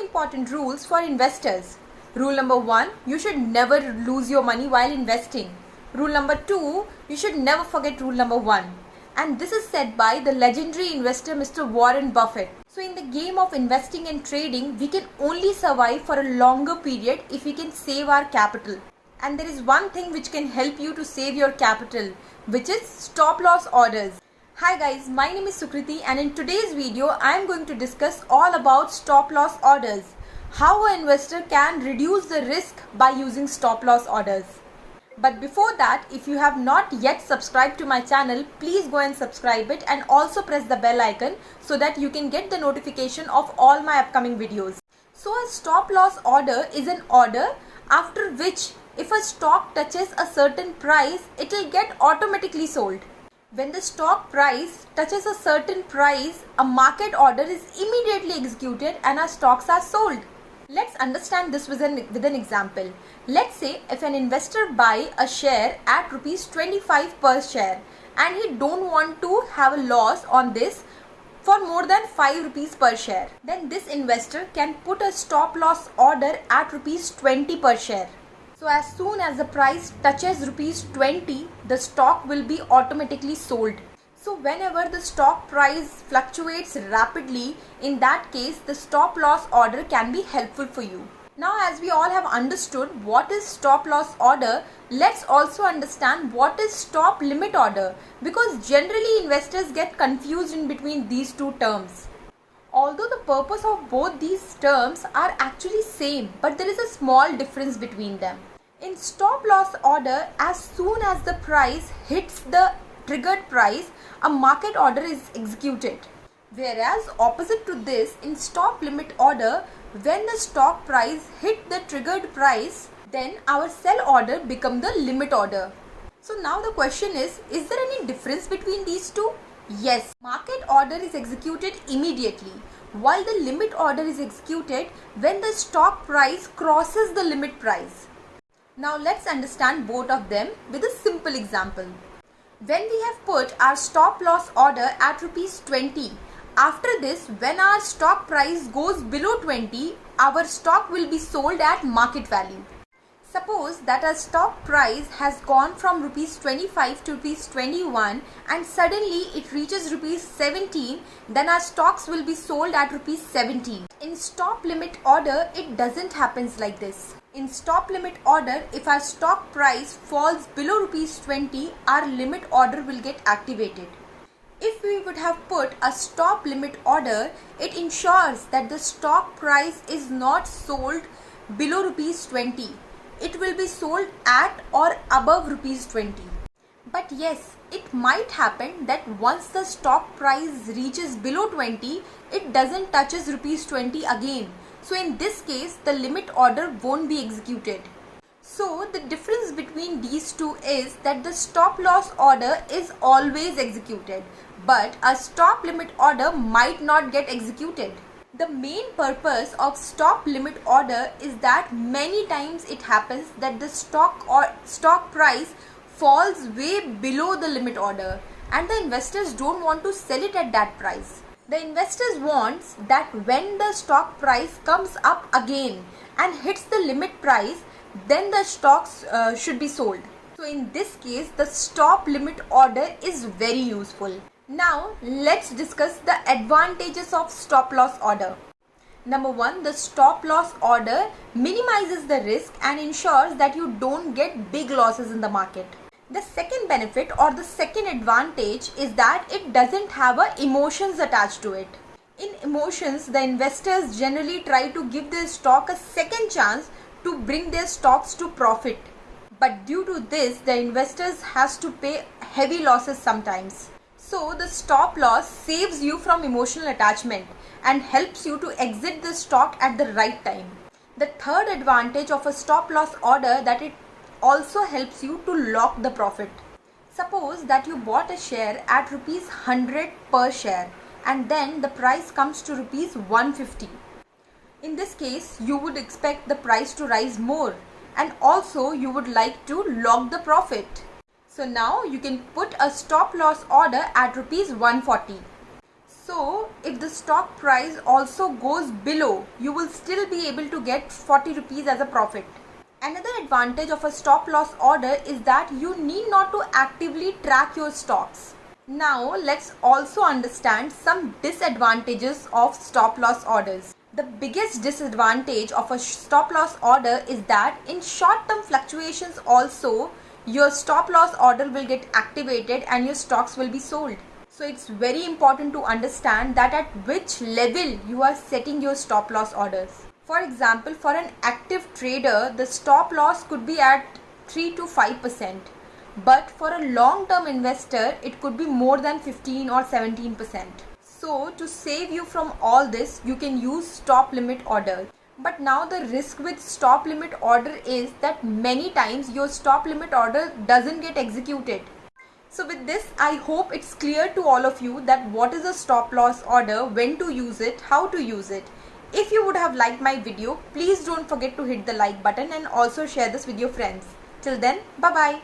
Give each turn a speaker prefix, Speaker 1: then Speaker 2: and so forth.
Speaker 1: important rules for investors. Rule number 1, you should never lose your money while investing. Rule number 2, you should never forget rule number 1. And this is said by the legendary investor Mr. Warren Buffett. So in the game of investing and trading, we can only survive for a longer period if we can save our capital. And there is one thing which can help you to save your capital, which is stop loss orders. Hi guys, my name is Sukriti, and in today's video I am going to discuss all about stop loss orders. How an investor can reduce the risk by using stop loss orders. But before that, if you have not yet subscribed to my channel, please go and subscribe it and also press the bell icon so that you can get the notification of all my upcoming videos. So a stop loss order is an order after which if a stock touches a certain price, it will get automatically sold. When the stock price touches a certain price, a market order is immediately executed and our stocks are sold. Let's understand this with an example. Let's say if an investor buy a share at rupees 25 per share and he don't want to have a loss on this for more than 5 rupees per share, then this investor can put a stop loss order at rupees 20 per share. So as soon as the price touches rupees 20, the stock will be automatically sold. So whenever the stock price fluctuates rapidly, in that case the stop loss order can be helpful for you. Now as we all have understood what is stop loss order, let's also understand what is stop limit order, because generally investors get confused in between these two terms. Although the purpose of both these terms are actually same, but there is a small difference between them. In stop loss order, as soon as the price hits the triggered price, a market order is executed. Whereas opposite to this, in stop limit order, when the stock price hit the triggered price, then our sell order become the limit order. So now the question is there any difference between these two? Yes, market order is executed immediately, while the limit order is executed when the stock price crosses the limit price. Now let's understand both of them with a simple example. When we have put our stop loss order at rupees 20, after this, when our stock price goes below 20, our stock will be sold at market value. Suppose that our stock price has gone from rupees 25 to rupees 21 and suddenly it reaches rupees 17, then our stocks will be sold at rupees 17. In stop limit order, it doesn't happen like this. In stop limit order, if our stock price falls below rupees 20, our limit order will get activated. If we would have put a stop limit order, it ensures that the stock price is not sold below rupees 20. It will be sold at or above rupees 20. But yes, it might happen that once the stock price reaches below 20, it doesn't touches rupees 20 again. So in this case, the limit order won't be executed. So the difference between these two is that the stop loss order is always executed, but a stop limit order might not get executed. The main purpose of stop limit order is that many times it happens that the stock price falls way below the limit order and the investors don't want to sell it at that price. The investors want that when the stock price comes up again and hits the limit price, then the stocks should be sold. So in this case, the stop limit order is very useful. Now let's discuss the advantages of stop loss order. Number 1, the stop loss order minimizes the risk and ensures that you don't get big losses in the market. The second benefit or the second advantage is that it doesn't have emotions attached to it. In emotions, the investors generally try to give their stock a second chance to bring their stocks to profit. But due to this, the investors has to pay heavy losses sometimes. So the stop loss saves you from emotional attachment and helps you to exit the stock at the right time. The third advantage of a stop loss order that it also helps you to lock the profit. Suppose that you bought a share at rupees 100 per share and then the price comes to rupees 150. In this case, you would expect the price to rise more and also you would like to lock the profit. So now you can put a stop loss order at rupees 140. So if the stock price also goes below, you will still be able to get 40 rupees as a profit. Another advantage of a stop loss order is that you need not to actively track your stocks. Now let's also understand some disadvantages of stop loss orders. The biggest disadvantage of a stop loss order is that in short term fluctuations also, your stop loss order will get activated and your stocks will be sold. So it's very important to understand that at which level you are setting your stop loss orders. For example, for an active trader, the stop loss could be at 3 to 5%. But for a long-term investor, it could be more than 15 or 17%. So to save you from all this, you can use stop limit order. But now the risk with stop limit order is that many times your stop limit order doesn't get executed. So with this, I hope it's clear to all of you that what is a stop loss order, when to use it, how to use it. If you would have liked my video, please don't forget to hit the like button and also share this with your friends. Till then, bye bye.